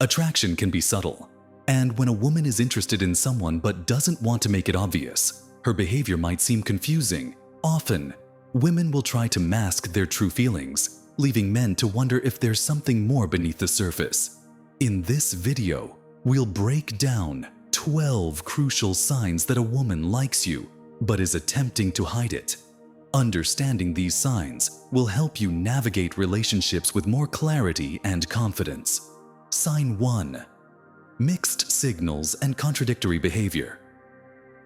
Attraction can be subtle, and when a woman is interested in someone but doesn't want to make it obvious, her behavior might seem confusing. Often, women will try to mask their true feelings, leaving men to wonder if there's something more beneath the surface. In this video, we'll break down 12 crucial signs that a woman likes you but is attempting to hide it. Understanding these signs will help you navigate relationships with more clarity and confidence. Sign 1. Mixed signals and contradictory behavior.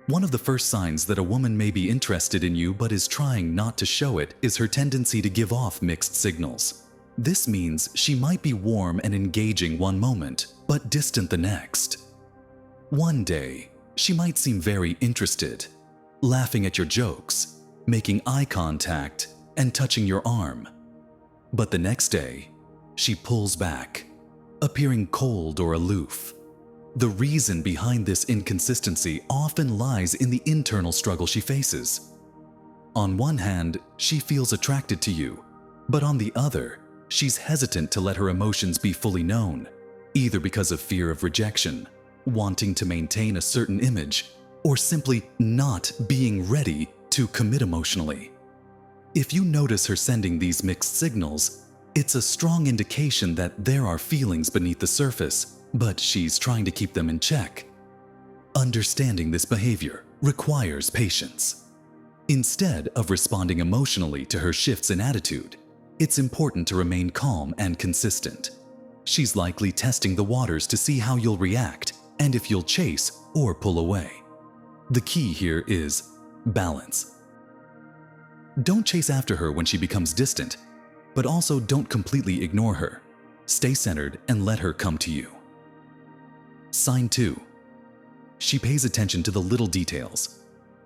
One of the first signs that a woman may be interested in you but is trying not to show it is her tendency to give off mixed signals. This means she might be warm and engaging one moment, but distant the next. One day, she might seem very interested, laughing at your jokes, making eye contact, and touching your arm. But the next day, she pulls back, appearing cold or aloof. The reason behind this inconsistency often lies in the internal struggle she faces. On one hand, she feels attracted to you, but on the other, she's hesitant to let her emotions be fully known, either because of fear of rejection, wanting to maintain a certain image, or simply not being ready to commit emotionally. If you notice her sending these mixed signals, it's a strong indication that there are feelings beneath the surface, but she's trying to keep them in check. Understanding this behavior requires patience. Instead of responding emotionally to her shifts in attitude, it's important to remain calm and consistent. She's likely testing the waters to see how you'll react and if you'll chase or pull away. The key here is balance. Don't chase after her when she becomes distant, but also don't completely ignore her. Stay centered and let her come to you. Sign 2. She pays attention to the little details.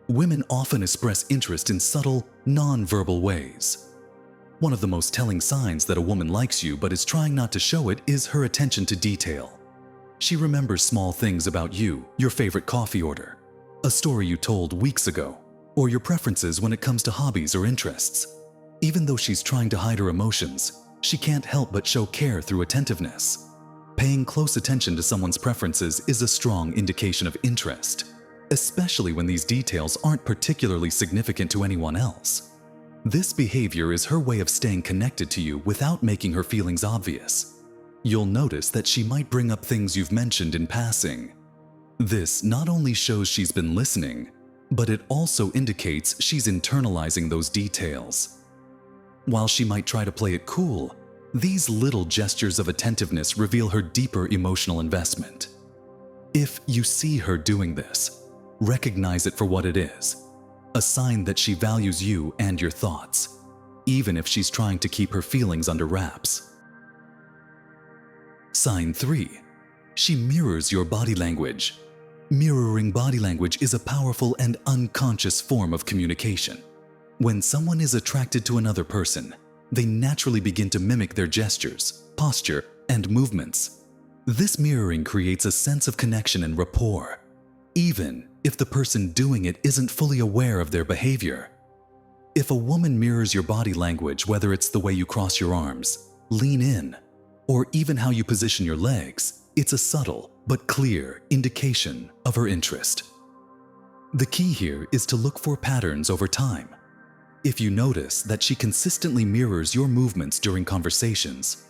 Women often express interest in subtle, non-verbal ways. One of the most telling signs that a woman likes you but is trying not to show it is her attention to detail. She remembers small things about you, your favorite coffee order, a story you told weeks ago, or your preferences when it comes to hobbies or interests. Even though she's trying to hide her emotions, she can't help but show care through attentiveness. Paying close attention to someone's preferences is a strong indication of interest, especially when these details aren't particularly significant to anyone else. This behavior is her way of staying connected to you without making her feelings obvious. You'll notice that she might bring up things you've mentioned in passing. This not only shows she's been listening, but it also indicates she's internalizing those details. While she might try to play it cool, these little gestures of attentiveness reveal her deeper emotional investment. If you see her doing this, recognize it for what it is, a sign that she values you and your thoughts, even if she's trying to keep her feelings under wraps. Sign 3. She mirrors your body language. Mirroring body language is a powerful and unconscious form of communication. When someone is attracted to another person, they naturally begin to mimic their gestures, posture, and movements. This mirroring creates a sense of connection and rapport, even if the person doing it isn't fully aware of their behavior. If a woman mirrors your body language, whether it's the way you cross your arms, lean in, or even how you position your legs, it's a subtle but clear indication of her interest. The key here is to look for patterns over time. If you notice that she consistently mirrors your movements during conversations,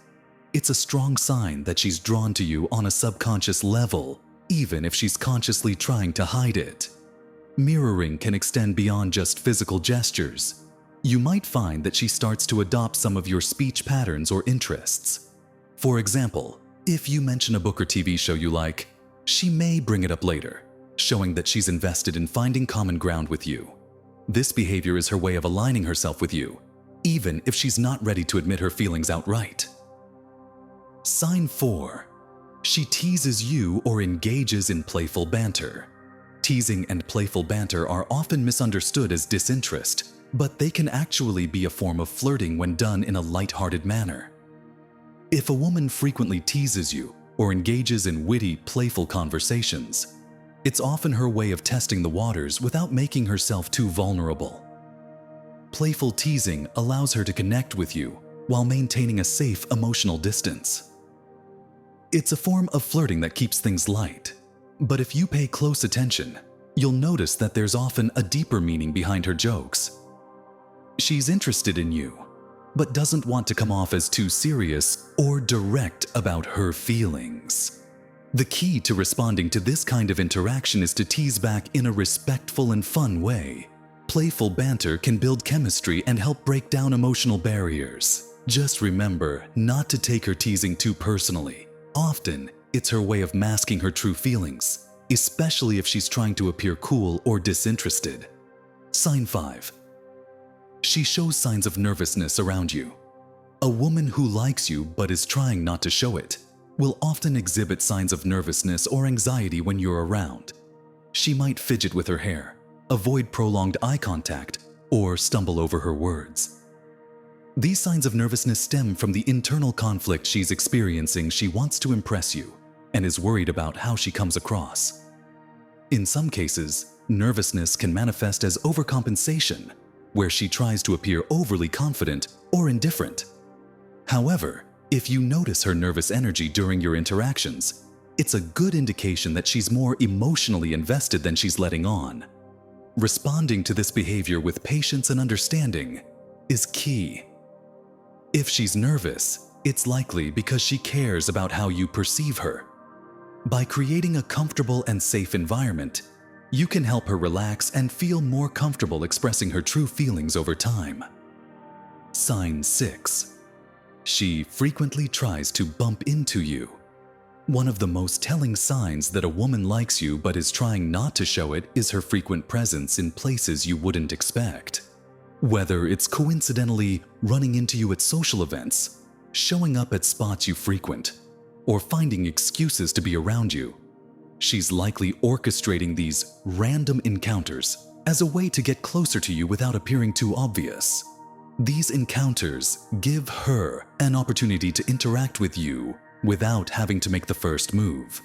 it's a strong sign that she's drawn to you on a subconscious level, even if she's consciously trying to hide it. Mirroring can extend beyond just physical gestures. You might find that she starts to adopt some of your speech patterns or interests. For example, if you mention a book or TV show you like, she may bring it up later, showing that she's invested in finding common ground with you. This behavior is her way of aligning herself with you, even if she's not ready to admit her feelings outright. Sign 4. She teases you or engages in playful banter. Teasing and playful banter are often misunderstood as disinterest, but they can actually be a form of flirting when done in a light-hearted manner. If a woman frequently teases you or engages in witty, playful conversations, it's often her way of testing the waters without making herself too vulnerable. Playful teasing allows her to connect with you while maintaining a safe emotional distance. It's a form of flirting that keeps things light. But if you pay close attention, you'll notice that there's often a deeper meaning behind her jokes. She's interested in you, but doesn't want to come off as too serious or direct about her feelings. The key to responding to this kind of interaction is to tease back in a respectful and fun way. Playful banter can build chemistry and help break down emotional barriers. Just remember not to take her teasing too personally. Often, it's her way of masking her true feelings, especially if she's trying to appear cool or disinterested. Sign 5. She shows signs of nervousness around you. A woman who likes you but is trying not to show it will often exhibit signs of nervousness or anxiety when you're around. She might fidget with her hair, avoid prolonged eye contact, or stumble over her words. These signs of nervousness stem from the internal conflict she's experiencing. She wants to impress you and is worried about how she comes across. In some cases, nervousness can manifest as overcompensation, where she tries to appear overly confident or indifferent. However, if you notice her nervous energy during your interactions, it's a good indication that she's more emotionally invested than she's letting on. Responding to this behavior with patience and understanding is key. If she's nervous, it's likely because she cares about how you perceive her. By creating a comfortable and safe environment, you can help her relax and feel more comfortable expressing her true feelings over time. Sign 6. She frequently tries to bump into you. One of the most telling signs that a woman likes you but is trying not to show it is her frequent presence in places you wouldn't expect. Whether it's coincidentally running into you at social events, showing up at spots you frequent, or finding excuses to be around you, she's likely orchestrating these random encounters as a way to get closer to you without appearing too obvious. These encounters give her an opportunity to interact with you without having to make the first move.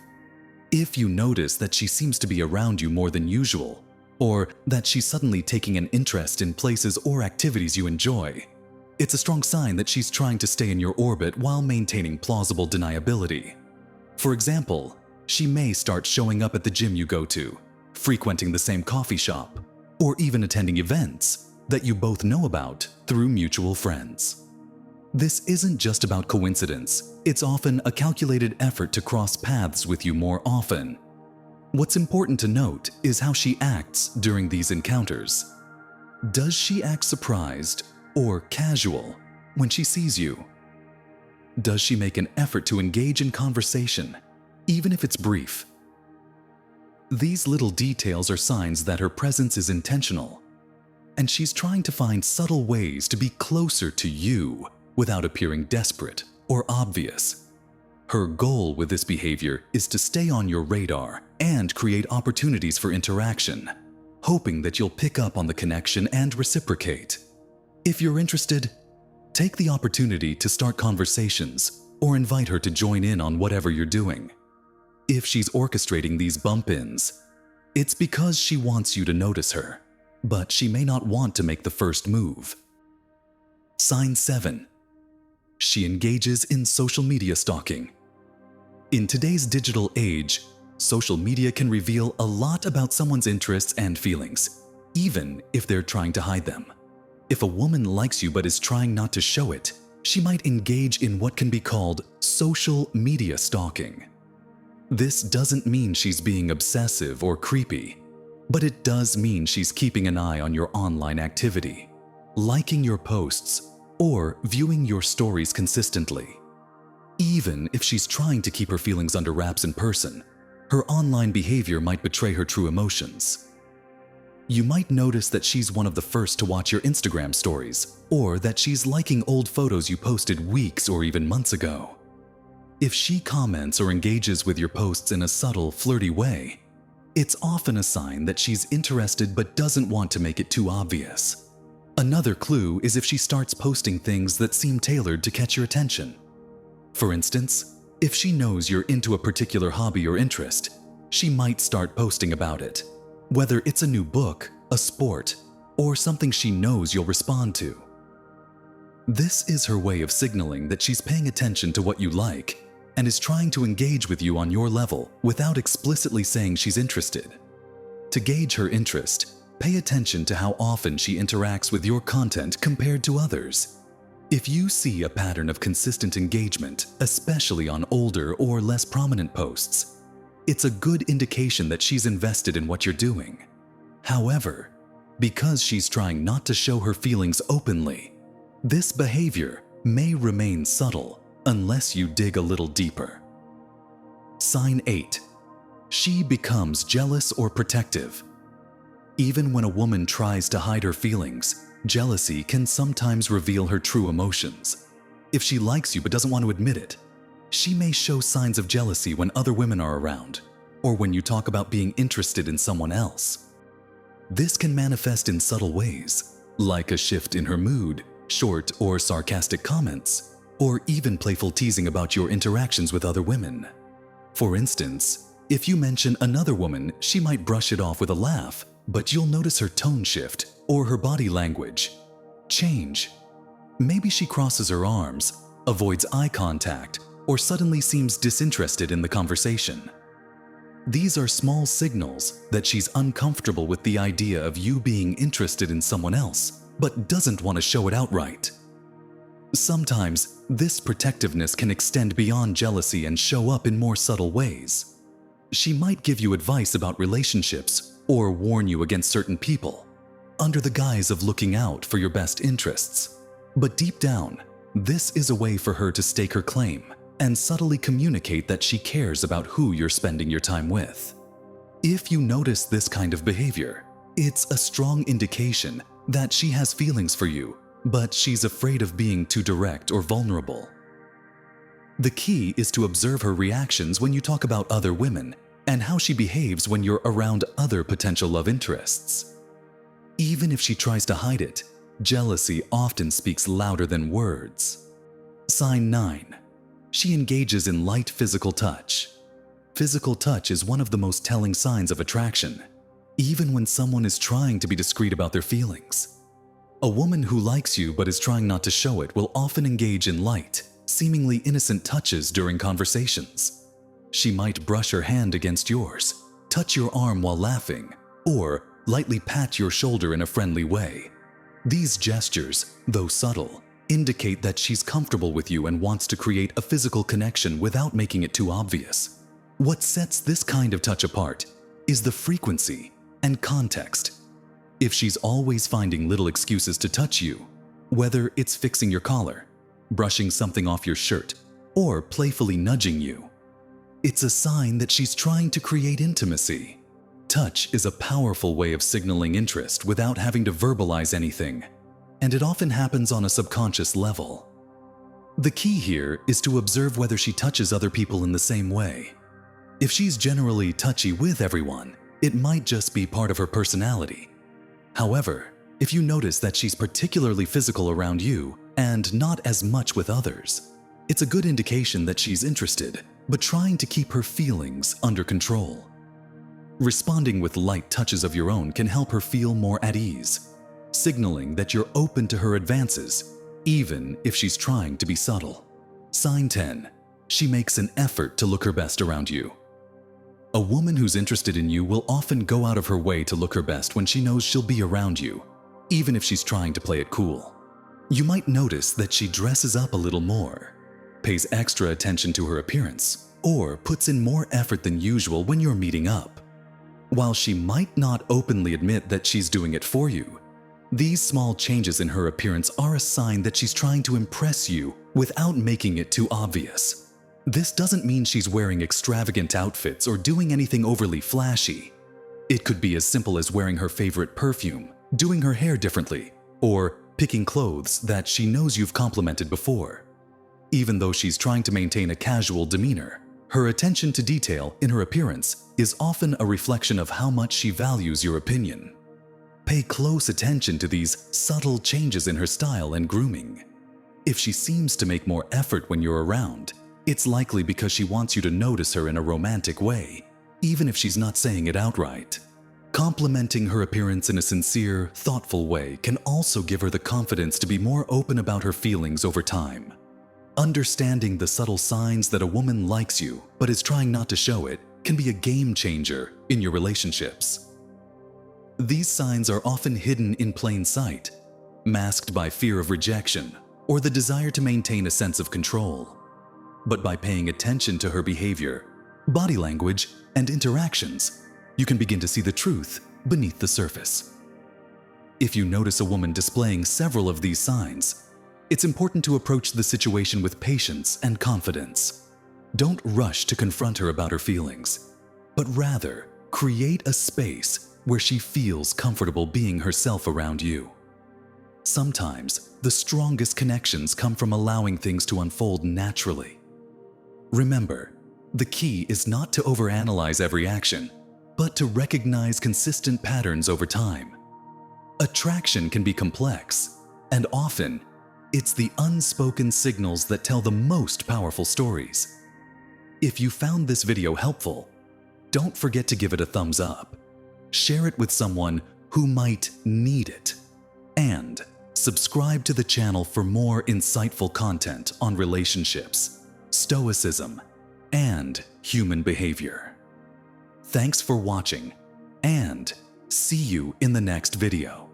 If you notice that she seems to be around you more than usual, or that she's suddenly taking an interest in places or activities you enjoy, it's a strong sign that she's trying to stay in your orbit while maintaining plausible deniability. For example, she may start showing up at the gym you go to, frequenting the same coffee shop, or even attending events that you both know about through mutual friends. This isn't just about coincidence, it's often a calculated effort to cross paths with you more often. What's important to note is how she acts during these encounters. Does she act surprised or casual when she sees you? Does she make an effort to engage in conversation, even if it's brief? These little details are signs that her presence is intentional, and she's trying to find subtle ways to be closer to you without appearing desperate or obvious. Her goal with this behavior is to stay on your radar and create opportunities for interaction, hoping that you'll pick up on the connection and reciprocate. If you're interested, take the opportunity to start conversations or invite her to join in on whatever you're doing. If she's orchestrating these bump-ins, it's because she wants you to notice her, but she may not want to make the first move. Sign 7. She engages in social media stalking. In today's digital age, social media can reveal a lot about someone's interests and feelings, even if they're trying to hide them. If a woman likes you but is trying not to show it, she might engage in what can be called social media stalking. This doesn't mean she's being obsessive or creepy, but it does mean she's keeping an eye on your online activity, liking your posts, or viewing your stories consistently. Even if she's trying to keep her feelings under wraps in person, her online behavior might betray her true emotions. You might notice that she's one of the first to watch your Instagram stories, or that she's liking old photos you posted weeks or even months ago. If she comments or engages with your posts in a subtle, flirty way, it's often a sign that she's interested but doesn't want to make it too obvious. Another clue is if she starts posting things that seem tailored to catch your attention. For instance, if she knows you're into a particular hobby or interest, she might start posting about it, whether it's a new book, a sport, or something she knows you'll respond to. This is her way of signaling that she's paying attention to what you like and is trying to engage with you on your level without explicitly saying she's interested. To gauge her interest, pay attention to how often she interacts with your content compared to others. If you see a pattern of consistent engagement, especially on older or less prominent posts, it's a good indication that she's invested in what you're doing. However, because she's trying not to show her feelings openly, this behavior may remain subtle unless you dig a little deeper. Sign 8. She becomes jealous or protective. Even when a woman tries to hide her feelings, jealousy can sometimes reveal her true emotions. If she likes you but doesn't want to admit it, she may show signs of jealousy when other women are around, or when you talk about being interested in someone else. This can manifest in subtle ways, like a shift in her mood, short or sarcastic comments, or even playful teasing about your interactions with other women. For instance, if you mention another woman, she might brush it off with a laugh, but you'll notice her tone shift or her body language change. Maybe she crosses her arms, avoids eye contact, or suddenly seems disinterested in the conversation. These are small signals that she's uncomfortable with the idea of you being interested in someone else, but doesn't want to show it outright. Sometimes, this protectiveness can extend beyond jealousy and show up in more subtle ways. She might give you advice about relationships or warn you against certain people, under the guise of looking out for your best interests. But deep down, this is a way for her to stake her claim and subtly communicate that she cares about who you're spending your time with. If you notice this kind of behavior, it's a strong indication that she has feelings for you, but she's afraid of being too direct or vulnerable. The key is to observe her reactions when you talk about other women and how she behaves when you're around other potential love interests. Even if she tries to hide it, jealousy often speaks louder than words. Sign 9. She engages in light physical touch. Physical touch is one of the most telling signs of attraction, even when someone is trying to be discreet about their feelings. A woman who likes you but is trying not to show it will often engage in light, seemingly innocent touches during conversations. She might brush her hand against yours, touch your arm while laughing, or lightly pat your shoulder in a friendly way. These gestures, though subtle, indicate that she's comfortable with you and wants to create a physical connection without making it too obvious. What sets this kind of touch apart is the frequency and context. If she's always finding little excuses to touch you, whether it's fixing your collar, brushing something off your shirt, or playfully nudging you, it's a sign that she's trying to create intimacy. Touch is a powerful way of signaling interest without having to verbalize anything, and it often happens on a subconscious level. The key here is to observe whether she touches other people in the same way. If she's generally touchy with everyone, it might just be part of her personality. However, if you notice that she's particularly physical around you and not as much with others, it's a good indication that she's interested, but trying to keep her feelings under control. Responding with light touches of your own can help her feel more at ease, signaling that you're open to her advances, even if she's trying to be subtle. Sign 10. She makes an effort to look her best around you. A woman who's interested in you will often go out of her way to look her best when she knows she'll be around you, even if she's trying to play it cool. You might notice that she dresses up a little more, pays extra attention to her appearance, or puts in more effort than usual when you're meeting up. While she might not openly admit that she's doing it for you, these small changes in her appearance are a sign that she's trying to impress you without making it too obvious. This doesn't mean she's wearing extravagant outfits or doing anything overly flashy. It could be as simple as wearing her favorite perfume, doing her hair differently, or picking clothes that she knows you've complimented before. Even though she's trying to maintain a casual demeanor, her attention to detail in her appearance is often a reflection of how much she values your opinion. Pay close attention to these subtle changes in her style and grooming. If she seems to make more effort when you're around, it's likely because she wants you to notice her in a romantic way, even if she's not saying it outright. Complimenting her appearance in a sincere, thoughtful way can also give her the confidence to be more open about her feelings over time. Understanding the subtle signs that a woman likes you but is trying not to show it can be a game changer in your relationships. These signs are often hidden in plain sight, masked by fear of rejection or the desire to maintain a sense of control. But by paying attention to her behavior, body language, and interactions, you can begin to see the truth beneath the surface. If you notice a woman displaying several of these signs, it's important to approach the situation with patience and confidence. Don't rush to confront her about her feelings, but rather create a space where she feels comfortable being herself around you. Sometimes, the strongest connections come from allowing things to unfold naturally. Remember, the key is not to overanalyze every action, but to recognize consistent patterns over time. Attraction can be complex, and often, it's the unspoken signals that tell the most powerful stories. If you found this video helpful, don't forget to give it a thumbs up, share it with someone who might need it, and subscribe to the channel for more insightful content on relationships, Stoicism, and human behavior. Thanks for watching, and see you in the next video.